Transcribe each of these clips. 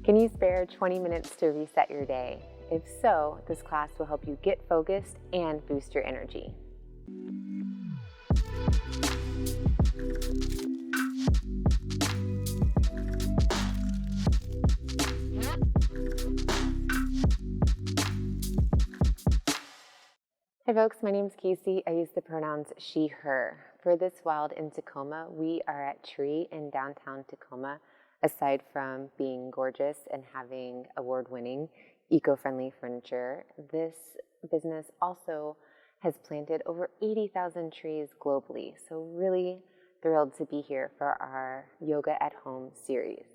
Can you spare 20 minutes to reset your day? If so, this class will help you get focused and boost your energy. Hi folks, my name is Casey. I use the pronouns she, her. For this wild in Tacoma, we are at Tree in downtown Tacoma. Aside from being gorgeous and having award-winning eco-friendly furniture, this business also has planted over 80,000 trees globally. So really thrilled to be here for our Yoga at Home series.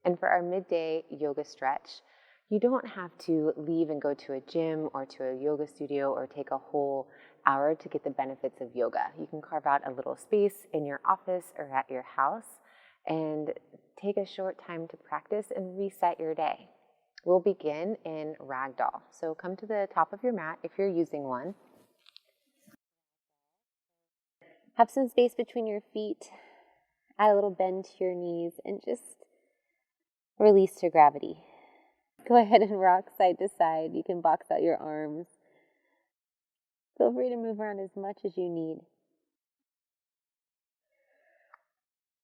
And for our midday yoga stretch, you don't have to leave and go to a gym or to a yoga studio or take a whole hour to get the benefits of yoga. You can carve out a little space in your office or at your house and take a short time to practice and reset your day. We'll begin in Ragdoll. So come to the top of your mat if you're using one. Have some space between your feet. Add a little bend to your knees and just release to gravity. Go ahead and rock side to side. You can box out your arms. Feel free to move around as much as you need.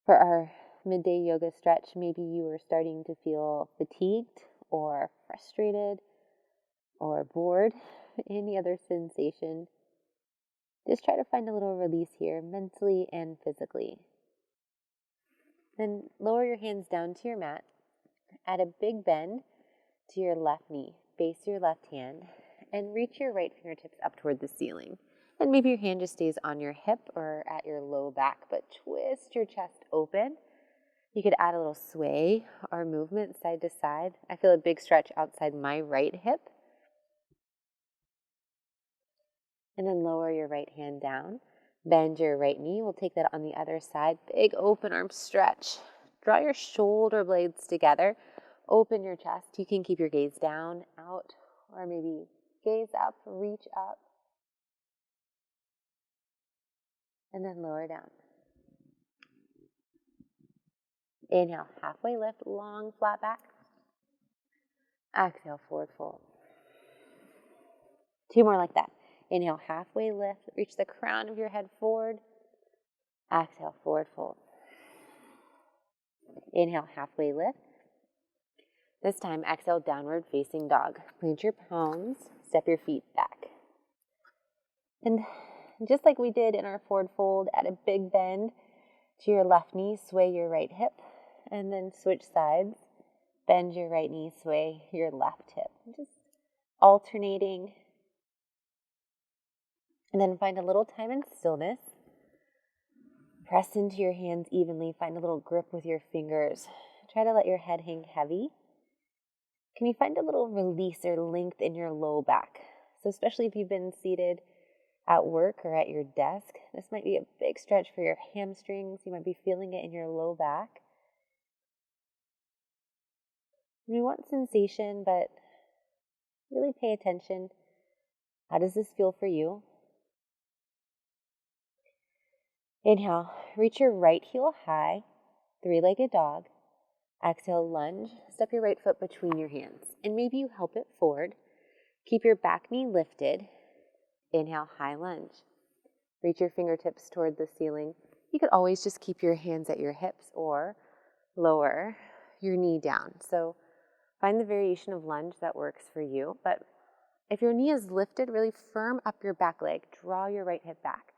For our midday yoga stretch, maybe you are starting to feel fatigued or frustrated or bored, any other sensation. Just try to find a little release here, mentally and physically. Then lower your hands down to your mat. Add a big bend to your left knee. Face your left hand and reach your right fingertips up toward the ceiling. And maybe your hand just stays on your hip or at your low back, but twist your chest open. You could add a little sway or movement side to side. I feel a big stretch outside my right hip. And then lower your right hand down. Bend your right knee. We'll take that on the other side. Big open arm stretch. Draw your shoulder blades together. Open your chest. You can keep your gaze down, out, or maybe gaze up, reach up. And then lower down. Inhale, halfway lift, long, flat back. Exhale, forward fold. 2 more like that. Inhale, halfway lift, reach the crown of your head forward. Exhale, forward fold. Inhale, halfway lift. This time, exhale, downward facing dog. Plant your palms, step your feet back. And just like we did in our forward fold, add a big bend to your left knee, sway your right hip, and then switch sides. Bend your right knee, sway your left hip. Just alternating. And then find a little time in stillness. Press into your hands evenly. Find a little grip with your fingers. Try to let your head hang heavy. Can you find a little release or length in your low back? So especially if you've been seated at work or at your desk, this might be a big stretch for your hamstrings. You might be feeling it in your low back. We want sensation, but really pay attention. How does this feel for you? Inhale, reach your right heel high, 3-legged dog. Exhale, lunge. Step your right foot between your hands. And maybe you help it forward. Keep your back knee lifted. Inhale, high lunge. Reach your fingertips toward the ceiling. You could always just keep your hands at your hips or lower your knee down. So find the variation of lunge that works for you. But if your knee is lifted, really firm up your back leg. Draw your right hip back.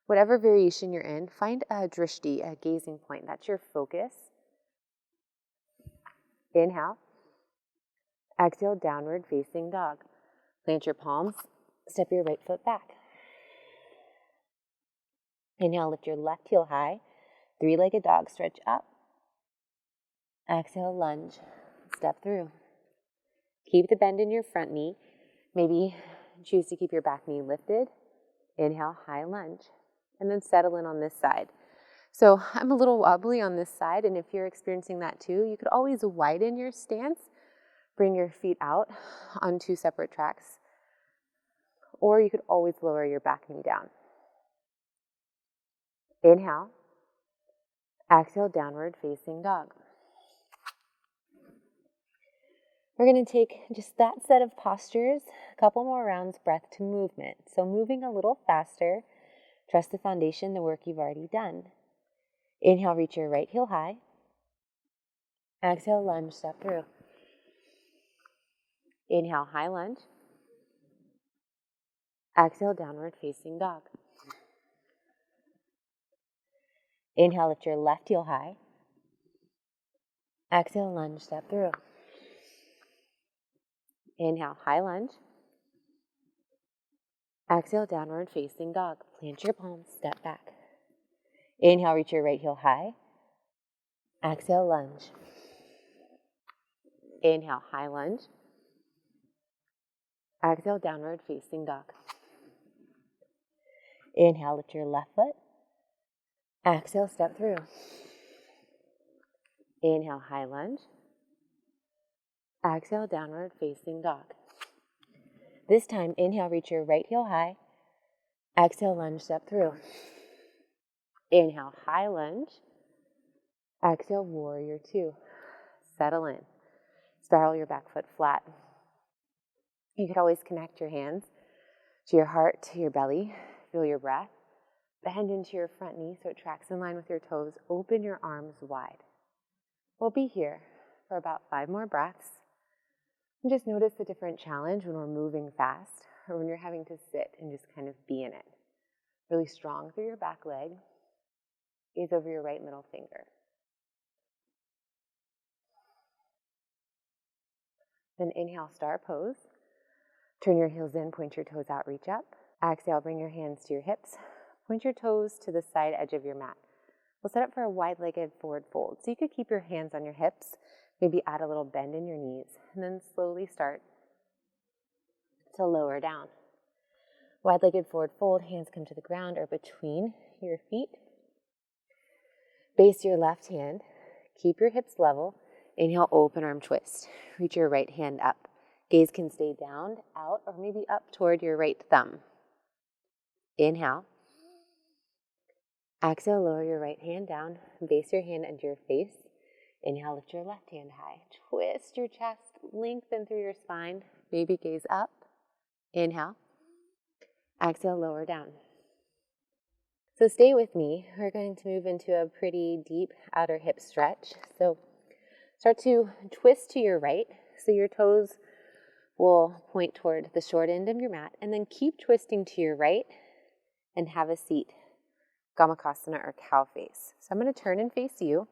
Whatever variation you're in, find a drishti, a gazing point. That's your focus. Inhale. Exhale, downward facing dog. Plant your palms. Step your right foot back. Inhale, lift your left heel high. 3-legged dog, stretch up. Exhale, lunge. Step through. Keep the bend in your front knee. Maybe choose to keep your back knee lifted. Inhale, high lunge. And then settle in on this side. So I'm a little wobbly on this side, and if you're experiencing that too, you could always widen your stance. Bring your feet out on 2 separate tracks. Or you could always lower your back knee down. Inhale. Exhale, downward facing dog. We're going to take just that set of postures, a couple more rounds, breath to movement. So moving a little faster, trust the foundation, the work you've already done. Inhale, reach your right heel high. Exhale, lunge, step through. Inhale, high lunge. Exhale, downward facing dog. Inhale, lift your left heel high. Exhale, lunge, step through. Inhale, high lunge. Exhale, downward facing dog. Plant your palms, step back. Inhale, reach your right heel high. Exhale, lunge. Inhale, high lunge. Exhale, downward facing dog. Inhale, lift your left foot. Exhale, step through. Inhale, high lunge. Exhale, downward facing dog. This time, inhale, reach your right heel high. Exhale, lunge, step through. Inhale, high lunge. Exhale, warrior two. Settle in. Spiral your back foot flat. You could always connect your hands to your heart, to your belly. Feel your breath. Bend into your front knee so it tracks in line with your toes. Open your arms wide. We'll be here for about 5 more breaths. And just notice the different challenge when we're moving fast or when you're having to sit and just kind of be in it. Really strong through your back leg. Gaze over your right middle finger. Then inhale, star pose. Turn your heels in, point your toes out, reach up. Exhale, bring your hands to your hips. Point your toes to the side edge of your mat. We'll set up for a wide-legged forward fold. So you could keep your hands on your hips, maybe add a little bend in your knees, and then slowly start to lower down. Wide-legged forward fold, hands come to the ground or between your feet. Base your left hand. Keep your hips level. Inhale, open arm twist. Reach your right hand up. Gaze can stay down, out, or maybe up toward your right thumb. Inhale. Exhale, lower your right hand down. Base your hand under your face. Inhale, lift your left hand high. Twist your chest, lengthen through your spine. Maybe gaze up. Inhale. Exhale, lower down. So stay with me. We're going to move into a pretty deep outer hip stretch. So start to twist to your right. So your toes will point toward the short end of your mat. And then keep twisting to your right and have a seat. Gomukhasana or cow face. So I'm going to turn and face you.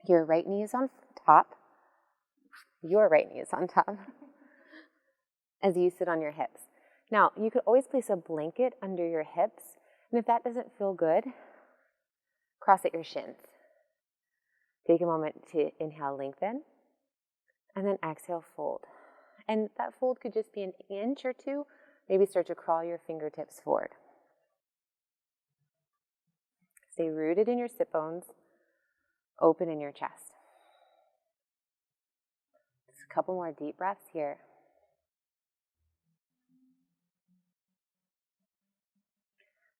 Your right knee is on top. Your right knee is on top as you sit on your hips. Now, you could always place a blanket under your hips. And if that doesn't feel good, cross at your shins. Take a moment to inhale, lengthen, and then exhale, fold. And that fold could just be an inch or two. Maybe start to crawl your fingertips forward. Stay rooted in your sit bones, open in your chest. Just a couple more deep breaths here.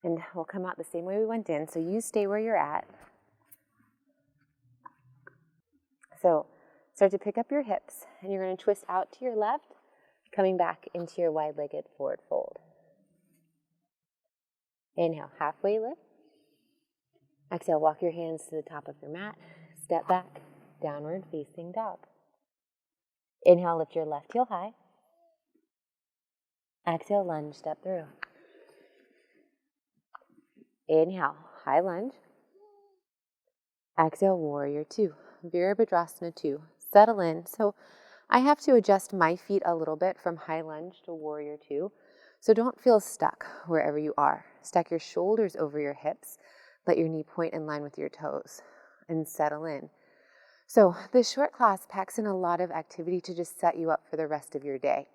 And we'll come out the same way we went in, so you stay where you're at. So start to pick up your hips, and you're going to twist out to your left, coming back into your wide-legged forward fold. Inhale, halfway lift. Exhale, walk your hands to the top of your mat. Step back, downward facing dog. Inhale, lift your left heel high. Exhale, lunge, step through. Inhale, high lunge. Exhale, warrior two. Virabhadrasana 2. Settle in. So I have to adjust my feet a little bit from high lunge to warrior 2. So don't feel stuck wherever you are. Stack your shoulders over your hips. Let your knee point in line with your toes and settle in. So this short class packs in a lot of activity to just set you up for the rest of your day.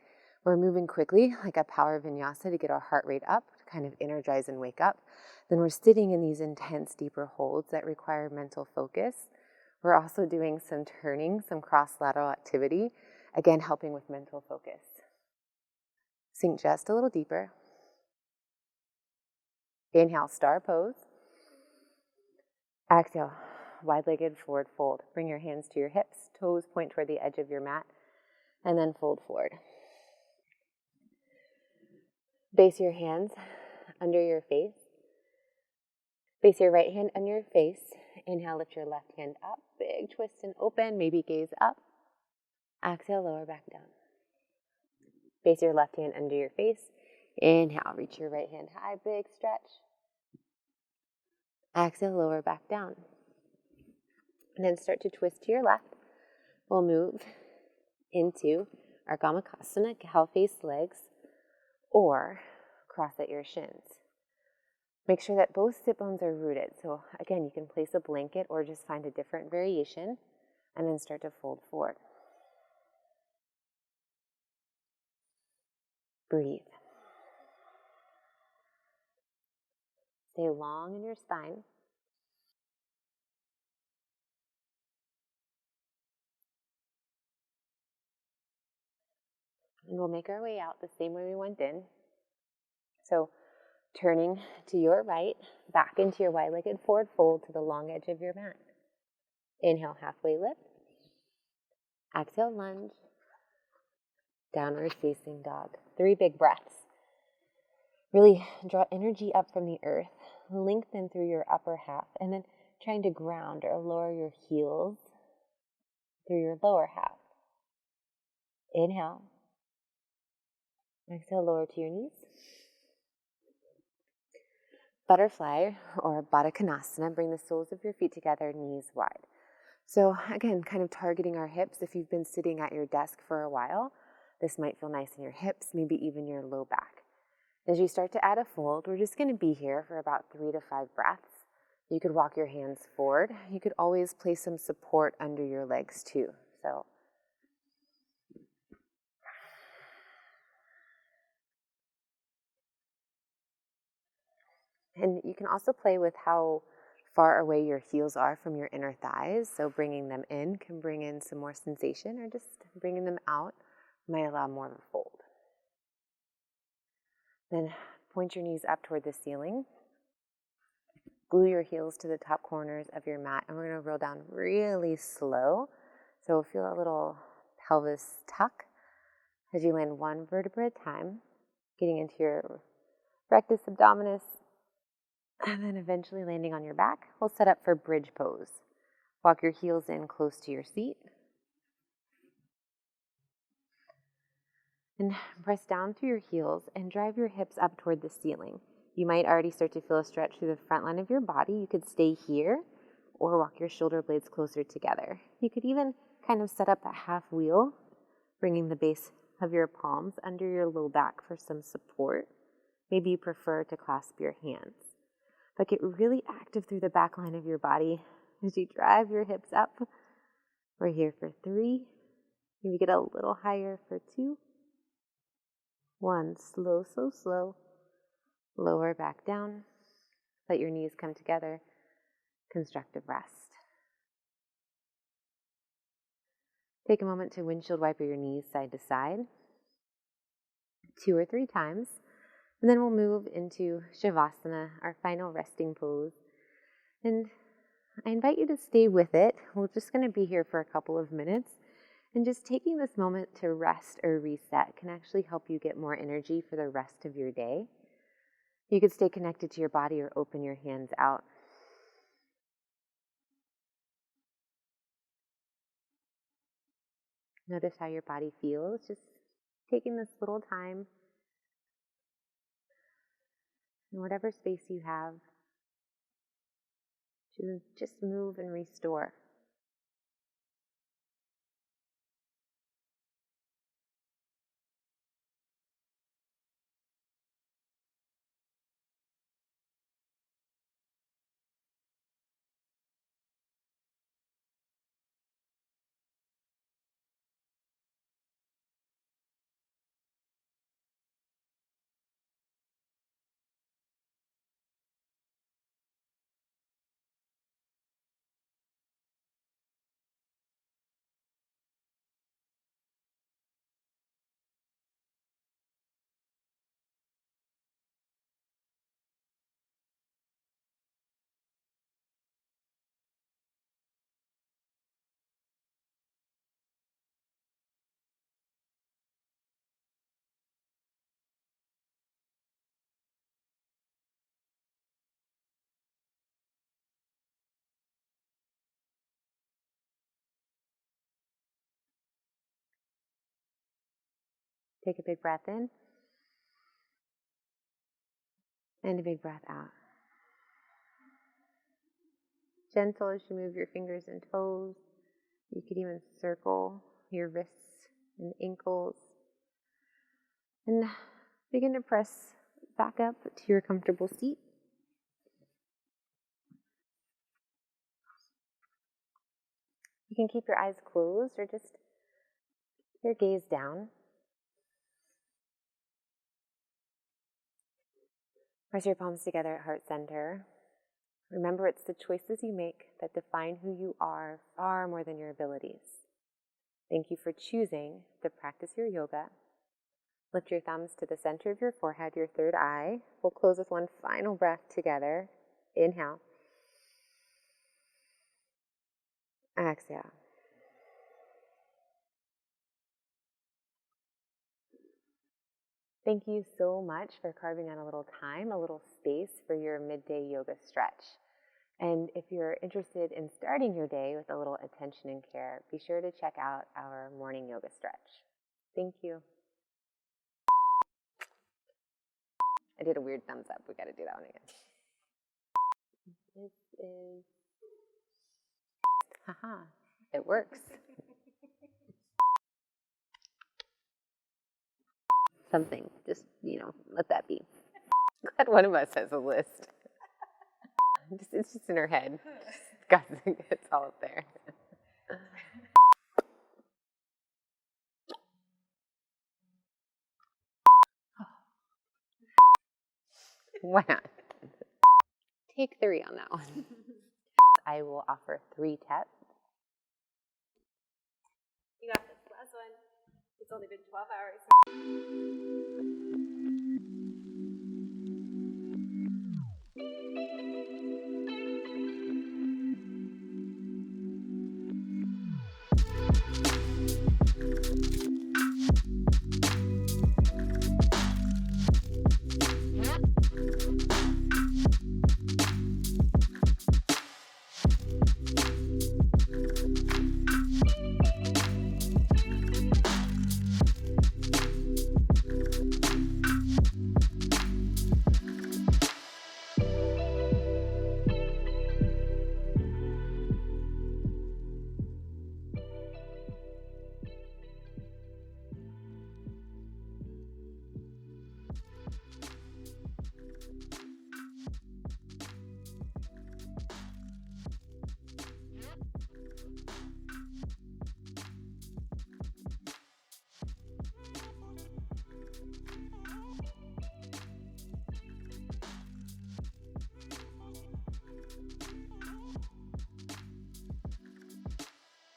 We're moving quickly, like a power vinyasa, to get our heart rate up, to kind of energize and wake up. Then we're sitting in these intense, deeper holds that require mental focus. We're also doing some turning, some cross-lateral activity, again, helping with mental focus. Sink just a little deeper. Inhale, star pose. Exhale, wide-legged forward fold. Bring your hands to your hips. Toes point toward the edge of your mat. and then fold forward. Base your hands under your face. Base your right hand under your face. Inhale, lift your left hand up. Big twist and open. Maybe gaze up. Exhale, lower back down. Base your left hand under your face. Inhale, reach your right hand high. Big stretch. Exhale, lower back down. And then start to twist to your left. We'll move into our Gomukhasana, cow-faced legs, or cross at your shins. Make sure that both sit bones are rooted. So again, you can place a blanket or just find a different variation and then start to fold forward. Breathe. Stay long in your spine. And we'll make our way out the same way we went in. So turning to your right, back into your wide-legged forward fold to the long edge of your mat. Inhale, halfway lift. Exhale, lunge. Downward facing dog. 3 big breaths. Really draw energy up from the earth. Lengthen through your upper half. And then trying to ground or lower your heels through your lower half. Inhale. Exhale, lower to your knees. Butterfly or Baddha Konasana, bring the soles of your feet together, knees wide. So again, kind of targeting our hips. If you've been sitting at your desk for a while, this might feel nice in your hips, maybe even your low back. As you start to add a fold, we're just going to be here for about 3 to 5 breaths. You could walk your hands forward. You could always place some support under your legs too. So and you can also play with how far away your heels are from your inner thighs. So bringing them in can bring in some more sensation, or just bringing them out might allow more of a fold. Then point your knees up toward the ceiling. Glue your heels to the top corners of your mat, and we're going to roll down really slow. So feel a little pelvis tuck as you land 1 vertebra at a time, getting into your rectus abdominis, and then eventually landing on your back. We'll set up for bridge pose. Walk your heels in close to your seat. And press down through your heels and drive your hips up toward the ceiling. You might already start to feel a stretch through the front line of your body. You could stay here or walk your shoulder blades closer together. You could even kind of set up a half wheel, bringing the base of your palms under your low back for some support. Maybe you prefer to clasp your hands. But get really active through the back line of your body as you drive your hips up. We're here for 3. Maybe get a little higher for 2. 1, slow, so slow. Lower back down. Let your knees come together. Constructive rest. Take a moment to windshield wiper your knees side to side. 2 or 3 times. And then we'll move into Shavasana, our final resting pose. And I invite you to stay with it. We're just going to be here for a couple of minutes. And just taking this moment to rest or reset can actually help you get more energy for the rest of your day. You could stay connected to your body or open your hands out. Notice how your body feels. Just taking this little time in whatever space you have to just move and restore. Take a big breath in and a big breath out. Gentle as you move your fingers and toes. You could even circle your wrists and ankles. And begin to press back up to your comfortable seat. You can keep your eyes closed or just your gaze down. Press your palms together at heart center. Remember, it's the choices you make that define who you are far more than your abilities. Thank you for choosing to practice your yoga. Lift your thumbs to the center of your forehead, your third eye. We'll close with one final breath together. Inhale. Exhale. Thank you so much for carving out a little time, a little space for your midday yoga stretch. And if you're interested in starting your day with a little attention and care, be sure to check out our morning yoga stretch. Thank you. I did a weird thumbs up. We got to do that one again. This is... Haha, it works. Something, just, let that be. Glad one of us has a list. It's just in her head. God, it's all up there. Why not? Take 3 on that one. I will offer 3 taps. You got this. Last one. It's only been 12 hours.